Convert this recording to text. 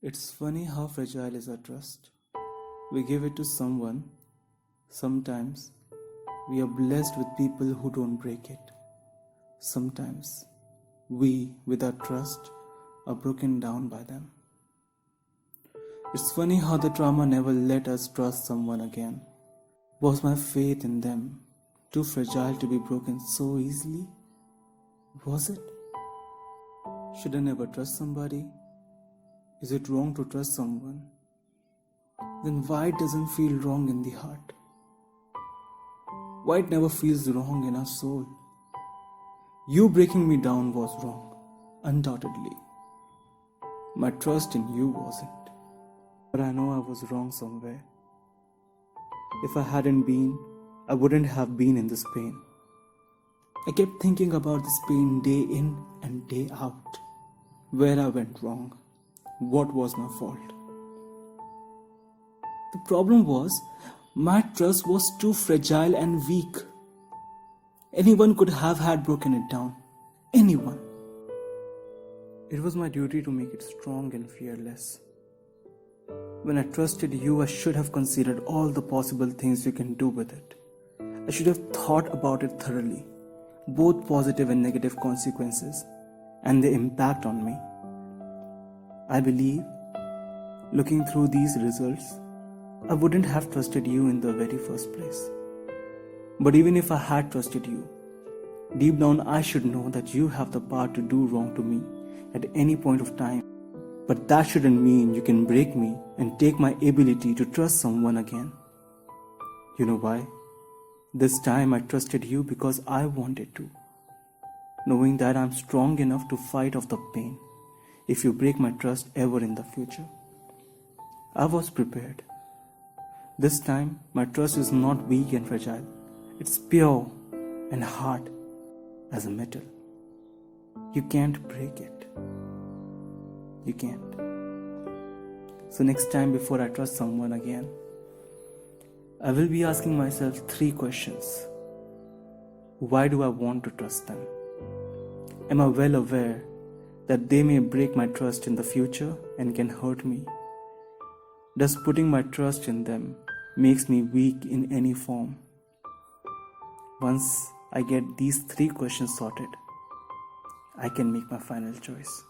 It's funny how fragile is our trust. We give it to someone. Sometimes we are blessed with people who don't break it. Sometimes we, with our trust, are broken down by them. It's funny how the trauma never let us trust someone again. Was my faith in them too fragile to be broken so easily? Was it? Should I never trust somebody? Is it wrong to trust someone? Then why it doesn't feel wrong in the heart? Why it never feels wrong in our soul? You breaking me down was wrong, undoubtedly. My trust in you wasn't. But I know I was wrong somewhere. If I hadn't been, I wouldn't have been in this pain. I kept thinking about this pain day in and day out. Where I went wrong. What was my fault? The problem was, my trust was too fragile and weak. Anyone could have had broken it down. Anyone. It was my duty to make it strong and fearless. When I trusted you, I should have considered all the possible things you can do with it. I should have thought about it thoroughly, both positive and negative consequences, and the impact on me. I believe, looking through these results, I wouldn't have trusted you in the very first place. But even if I had trusted you, deep down I should know that you have the power to do wrong to me at any point of time. But that shouldn't mean you can break me and take my ability to trust someone again. You know why? This time I trusted you because I wanted to, knowing that I'm strong enough to fight off the pain if you break my trust ever in the future. I was prepared. This time, my trust is not weak and fragile. It's pure and hard as a metal. You can't break it. You can't. So next time before I trust someone again, I will be asking myself 3 questions. Why do I want to trust them? Am I well aware that they may break my trust in the future and can hurt me? Does putting my trust in them makes me weak in any form? Once I get these 3 questions sorted, I can make my final choice.